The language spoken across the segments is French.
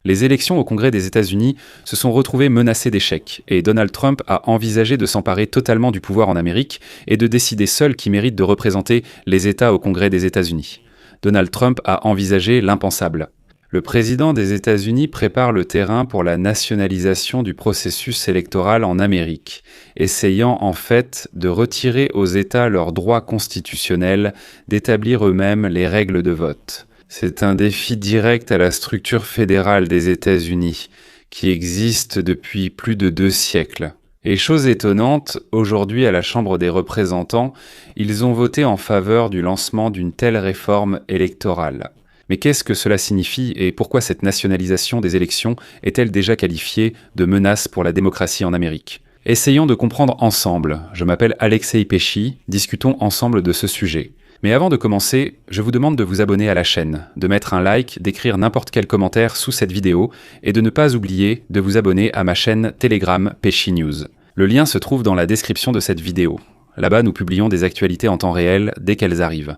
Les élections au Congrès des États-Unis se sont retrouvées menacées d'échec, et Donald Trump a envisagé de s'emparer totalement du pouvoir en Amérique et de décider seul qui mérite de représenter les États au Congrès des États-Unis. Donald Trump a envisagé l'impensable. Le président des États-Unis prépare le terrain pour la nationalisation du processus électoral en Amérique, essayant en fait de retirer aux États leur droit constitutionnel d'établir eux-mêmes les règles de vote. C'est un défi direct à la structure fédérale des États-Unis, qui existe depuis plus de 2 siècles. Et chose étonnante, aujourd'hui à la Chambre des représentants, ils ont voté en faveur du lancement d'une telle réforme électorale. Mais qu'est-ce que cela signifie et pourquoi cette nationalisation des élections est-elle déjà qualifiée de menace pour la démocratie en Amérique ? Essayons de comprendre ensemble. Je m'appelle Alexei Pesci, discutons ensemble de ce sujet. Mais avant de commencer, je vous demande de vous abonner à la chaîne, de mettre un like, d'écrire n'importe quel commentaire sous cette vidéo et de ne pas oublier de vous abonner à ma chaîne Telegram Pesci News. Le lien se trouve dans la description de cette vidéo. Là-bas, nous publions des actualités en temps réel dès qu'elles arrivent.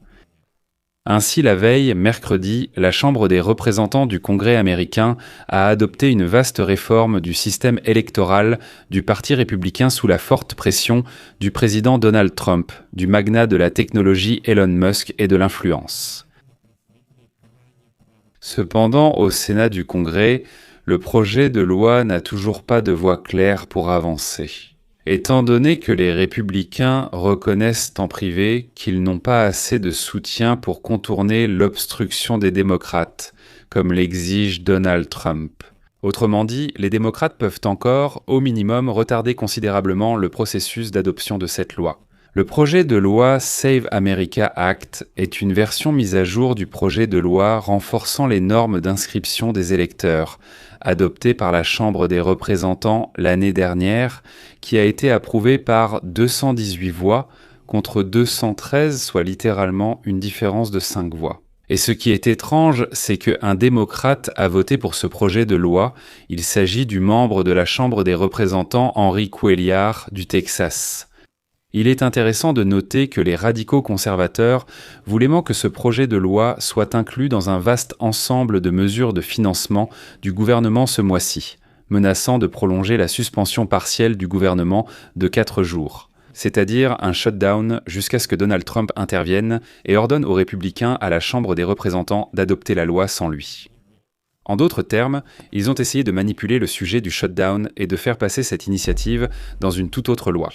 Ainsi, la veille, mercredi, la Chambre des représentants du Congrès américain a adopté une vaste réforme du système électoral du Parti républicain sous la forte pression du président Donald Trump, du magnat de la technologie Elon Musk et de l'influence. Cependant, au Sénat du Congrès, le projet de loi n'a toujours pas de voie claire pour avancer. Étant donné que les républicains reconnaissent en privé qu'ils n'ont pas assez de soutien pour contourner l'obstruction des démocrates, comme l'exige Donald Trump. Autrement dit, les démocrates peuvent encore, au minimum, retarder considérablement le processus d'adoption de cette loi. Le projet de loi Save America Act est une version mise à jour du projet de loi renforçant les normes d'inscription des électeurs, adopté par la Chambre des représentants l'année dernière, qui a été approuvé par 218 voix contre 213, soit littéralement une différence de 5 voix. Et ce qui est étrange, c'est qu'un démocrate a voté pour ce projet de loi. Il s'agit du membre de la Chambre des représentants Henry Cuellar du Texas. Il est intéressant de noter que les radicaux conservateurs voulaient que ce projet de loi soit inclus dans un vaste ensemble de mesures de financement du gouvernement ce mois-ci, menaçant de prolonger la suspension partielle du gouvernement de 4 jours, c'est-à-dire un shutdown jusqu'à ce que Donald Trump intervienne et ordonne aux républicains à la Chambre des représentants d'adopter la loi sans lui. En d'autres termes, ils ont essayé de manipuler le sujet du shutdown et de faire passer cette initiative dans une toute autre loi.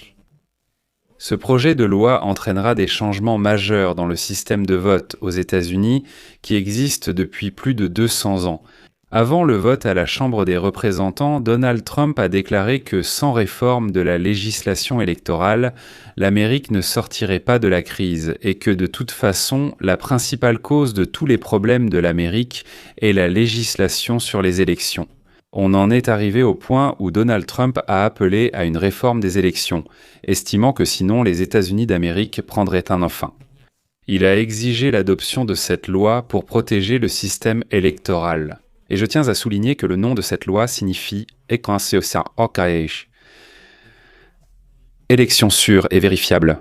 Ce projet de loi entraînera des changements majeurs dans le système de vote aux États-Unis qui existe depuis plus de 200 ans. Avant le vote à la Chambre des représentants, Donald Trump a déclaré que sans réforme de la législation électorale, l'Amérique ne sortirait pas de la crise et que de toute façon, la principale cause de tous les problèmes de l'Amérique est la législation sur les élections. On en est arrivé au point où Donald Trump a appelé à une réforme des élections, estimant que sinon les États-Unis d'Amérique prendraient un enfant. Il a exigé l'adoption de cette loi pour protéger le système électoral. Et je tiens à souligner que le nom de cette loi signifie élection sûre et vérifiable.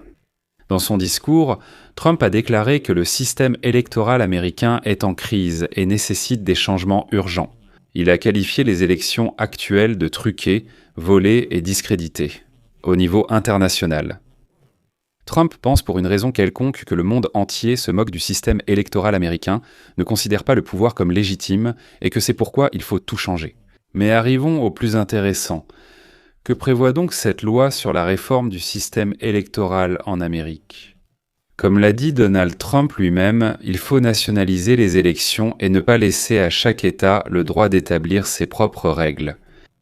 Dans son discours, Trump a déclaré que le système électoral américain est en crise et nécessite des changements urgents. Il a qualifié les élections actuelles de truquées, volées et discréditées, au niveau international. Trump pense pour une raison quelconque que le monde entier se moque du système électoral américain, ne considère pas le pouvoir comme légitime et que c'est pourquoi il faut tout changer. Mais arrivons au plus intéressant. Que prévoit donc cette loi sur la réforme du système électoral en Amérique ? Comme l'a dit Donald Trump lui-même, il faut nationaliser les élections et ne pas laisser à chaque État le droit d'établir ses propres règles.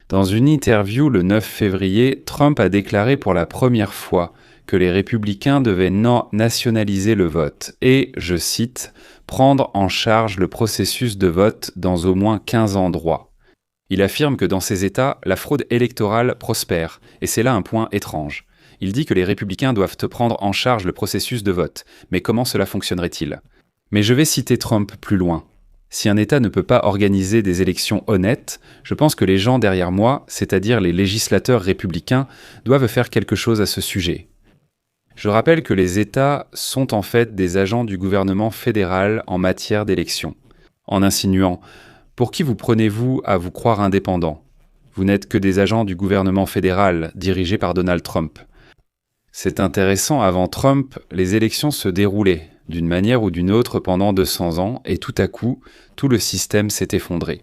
Dans une interview le 9 février, Trump a déclaré pour la première fois que les républicains devaient nationaliser le vote et, je cite, « prendre en charge le processus de vote dans au moins 15 endroits ». Il affirme que dans ces États, la fraude électorale prospère, et c'est là un point étrange. Il dit que les républicains doivent prendre en charge le processus de vote. Mais comment cela fonctionnerait-il ? Mais je vais citer Trump plus loin. Si un État ne peut pas organiser des élections honnêtes, je pense que les gens derrière moi, c'est-à-dire les législateurs républicains, doivent faire quelque chose à ce sujet. Je rappelle que les États sont en fait des agents du gouvernement fédéral en matière d'élections. En insinuant Pour qui vous prenez-vous à vous croire indépendant? Vous n'êtes que des agents du gouvernement fédéral, dirigé par Donald Trump. C'est intéressant, avant Trump, les élections se déroulaient, d'une manière ou d'une autre pendant 200 ans, et tout à coup, tout le système s'est effondré.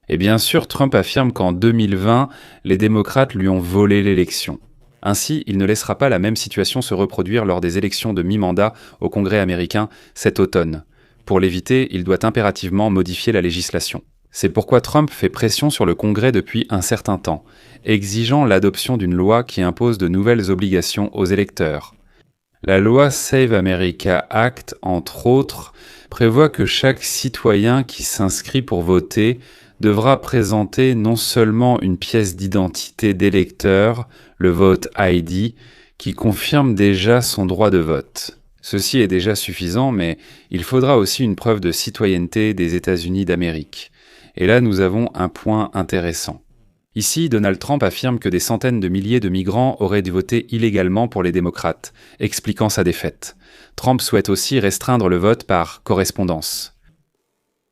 Et bien sûr, Trump affirme qu'en 2020, les démocrates lui ont volé l'élection. Ainsi, il ne laissera pas la même situation se reproduire lors des élections de mi-mandat au Congrès américain cet automne. Pour l'éviter, il doit impérativement modifier la législation. C'est pourquoi Trump fait pression sur le Congrès depuis un certain temps, exigeant l'adoption d'une loi qui impose de nouvelles obligations aux électeurs. La loi Save America Act, entre autres, prévoit que chaque citoyen qui s'inscrit pour voter devra présenter non seulement une pièce d'identité d'électeur, le vote ID, qui confirme déjà son droit de vote. Ceci est déjà suffisant, mais il faudra aussi une preuve de citoyenneté des États-Unis d'Amérique. Et là, nous avons un point intéressant. Ici, Donald Trump affirme que des centaines de milliers de migrants auraient voté illégalement pour les démocrates, expliquant sa défaite. Trump souhaite aussi restreindre le vote par correspondance.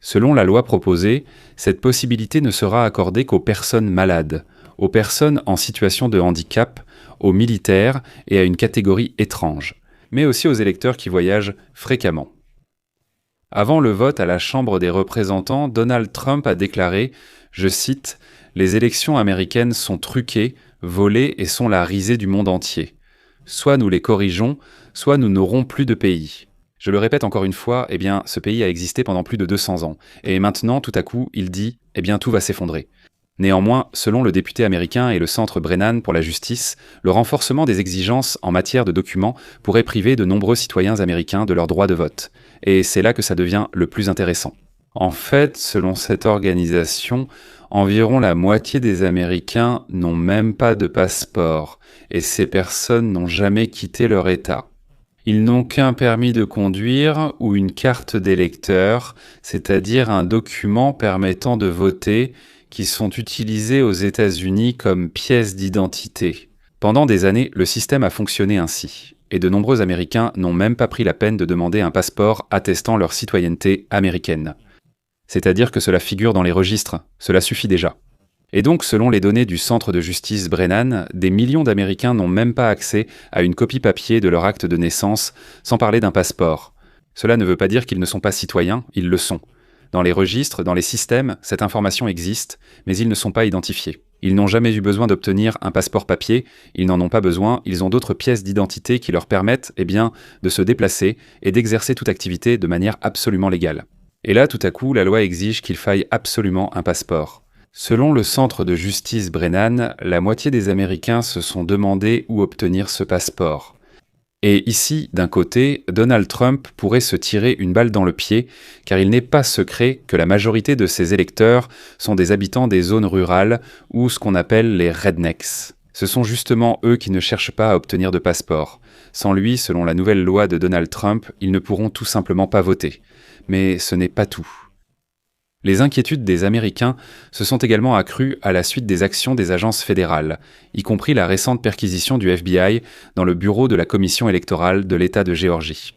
Selon la loi proposée, cette possibilité ne sera accordée qu'aux personnes malades, aux personnes en situation de handicap, aux militaires et à une catégorie étrange, mais aussi aux électeurs qui voyagent fréquemment. Avant le vote à la Chambre des représentants, Donald Trump a déclaré, je cite, « Les élections américaines sont truquées, volées et sont la risée du monde entier. Soit nous les corrigeons, soit nous n'aurons plus de pays. » Je le répète encore une fois, eh bien, ce pays a existé pendant plus de 200 ans. Et maintenant, tout à coup, il dit, eh bien, tout va s'effondrer. Néanmoins, selon le député américain et le Centre Brennan pour la justice, le renforcement des exigences en matière de documents pourrait priver de nombreux citoyens américains de leur droit de vote. Et c'est là que ça devient le plus intéressant. En fait, selon cette organisation, environ la moitié des Américains n'ont même pas de passeport, et ces personnes n'ont jamais quitté leur État. Ils n'ont qu'un permis de conduire ou une carte d'électeur, c'est-à-dire un document permettant de voter, qui sont utilisés aux États-Unis comme pièce d'identité. Pendant des années, le système a fonctionné ainsi, et de nombreux Américains n'ont même pas pris la peine de demander un passeport attestant leur citoyenneté américaine. C'est-à-dire que cela figure dans les registres, cela suffit déjà. Et donc, selon les données du Centre de justice Brennan, des millions d'Américains n'ont même pas accès à une copie papier de leur acte de naissance, sans parler d'un passeport. Cela ne veut pas dire qu'ils ne sont pas citoyens, ils le sont. Dans les registres, dans les systèmes, cette information existe, mais ils ne sont pas identifiés. Ils n'ont jamais eu besoin d'obtenir un passeport papier, ils n'en ont pas besoin, ils ont d'autres pièces d'identité qui leur permettent, de se déplacer et d'exercer toute activité de manière absolument légale. Et là, tout à coup, la loi exige qu'il faille absolument un passeport. Selon le Centre de justice Brennan, la moitié des Américains se sont demandé où obtenir ce passeport. Et ici, d'un côté, Donald Trump pourrait se tirer une balle dans le pied, car il n'est pas secret que la majorité de ses électeurs sont des habitants des zones rurales ou ce qu'on appelle les rednecks. Ce sont justement eux qui ne cherchent pas à obtenir de passeport. Sans lui, selon la nouvelle loi de Donald Trump, ils ne pourront tout simplement pas voter. Mais ce n'est pas tout. Les inquiétudes des Américains se sont également accrues à la suite des actions des agences fédérales, y compris la récente perquisition du FBI dans le bureau de la commission électorale de l'État de Géorgie.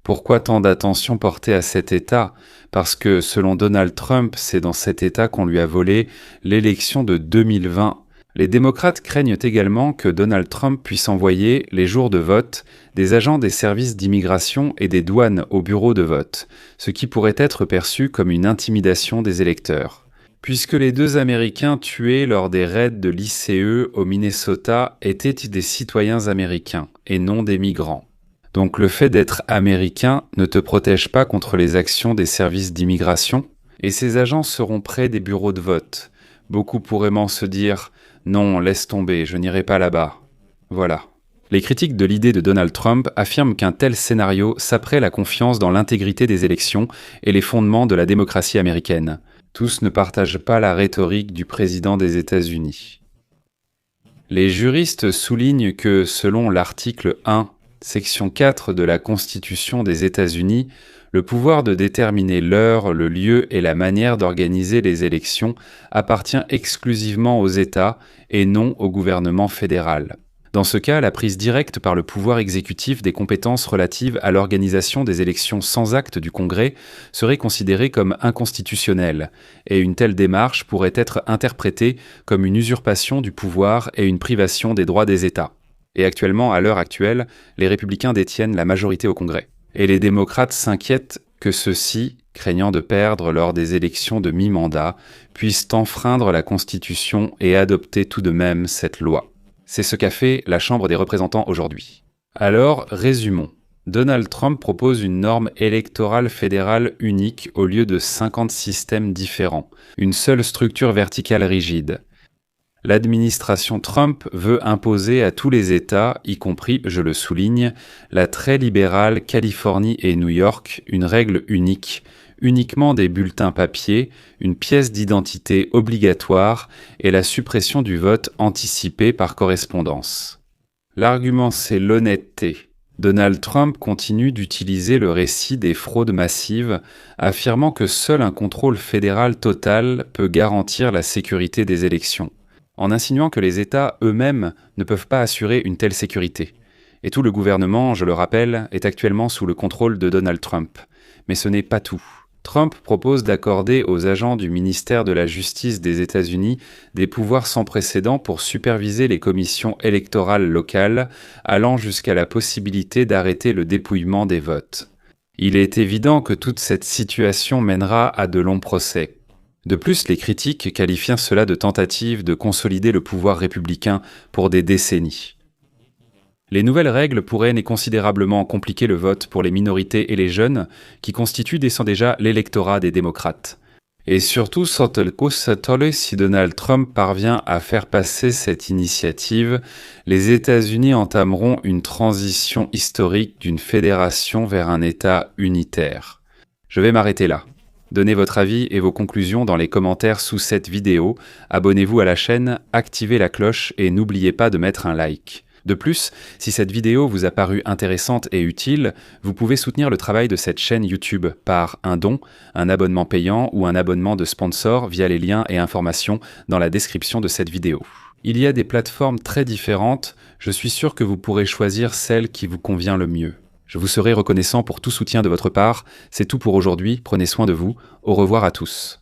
Pourquoi tant d'attention portée à cet État? Parce que, selon Donald Trump, c'est dans cet État qu'on lui a volé l'élection de 2020. Les démocrates craignent également que Donald Trump puisse envoyer, les jours de vote, des agents des services d'immigration et des douanes au bureau de vote, ce qui pourrait être perçu comme une intimidation des électeurs. Puisque les 2 Américains tués lors des raids de l'ICE au Minnesota étaient des citoyens américains et non des migrants. Donc le fait d'être américain ne te protège pas contre les actions des services d'immigration, et ces agents seront près des bureaux de vote. Beaucoup pourraient se dire « Non, laisse tomber, je n'irai pas là-bas ». Voilà. Les critiques de l'idée de Donald Trump affirment qu'un tel scénario saperait la confiance dans l'intégrité des élections et les fondements de la démocratie américaine. Tous ne partagent pas la rhétorique du président des États-Unis. Les juristes soulignent que, selon l'article 1, section 4 de la Constitution des États-Unis, le pouvoir de déterminer l'heure, le lieu et la manière d'organiser les élections appartient exclusivement aux États et non au gouvernement fédéral. Dans ce cas, la prise directe par le pouvoir exécutif des compétences relatives à l'organisation des élections sans acte du Congrès serait considérée comme inconstitutionnelle, et une telle démarche pourrait être interprétée comme une usurpation du pouvoir et une privation des droits des États. Et actuellement, à l'heure actuelle, les républicains détiennent la majorité au Congrès. Et les démocrates s'inquiètent que ceux-ci, craignant de perdre lors des élections de mi-mandat, puissent enfreindre la Constitution et adopter tout de même cette loi. C'est ce qu'a fait la Chambre des représentants aujourd'hui. Alors, résumons. Donald Trump propose une norme électorale fédérale unique au lieu de 50 systèmes différents, une seule structure verticale rigide. L'administration Trump veut imposer à tous les États, y compris, je le souligne, la très libérale Californie et New York, une règle unique, uniquement des bulletins papier, une pièce d'identité obligatoire et la suppression du vote anticipé par correspondance. L'argument, c'est l'honnêteté. Donald Trump continue d'utiliser le récit des fraudes massives, affirmant que seul un contrôle fédéral total peut garantir la sécurité des élections, en insinuant que les États eux-mêmes ne peuvent pas assurer une telle sécurité. Et tout le gouvernement, je le rappelle, est actuellement sous le contrôle de Donald Trump. Mais ce n'est pas tout. Trump propose d'accorder aux agents du ministère de la Justice des États-Unis des pouvoirs sans précédent pour superviser les commissions électorales locales, allant jusqu'à la possibilité d'arrêter le dépouillement des votes. Il est évident que toute cette situation mènera à de longs procès. De plus, les critiques qualifient cela de tentative de consolider le pouvoir républicain pour des décennies. Les nouvelles règles pourraient considérablement compliquer le vote pour les minorités et les jeunes, qui constituent déjà l'électorat des démocrates. Et surtout, si Donald Trump parvient à faire passer cette initiative, les États-Unis entameront une transition historique d'une fédération vers un État unitaire. Je vais m'arrêter là. Donnez votre avis et vos conclusions dans les commentaires sous cette vidéo, abonnez-vous à la chaîne, activez la cloche et n'oubliez pas de mettre un like. De plus, si cette vidéo vous a paru intéressante et utile, vous pouvez soutenir le travail de cette chaîne YouTube par un don, un abonnement payant ou un abonnement de sponsor via les liens et informations dans la description de cette vidéo. Il y a des plateformes très différentes, je suis sûr que vous pourrez choisir celle qui vous convient le mieux. Je vous serai reconnaissant pour tout soutien de votre part, c'est tout pour aujourd'hui, prenez soin de vous, au revoir à tous.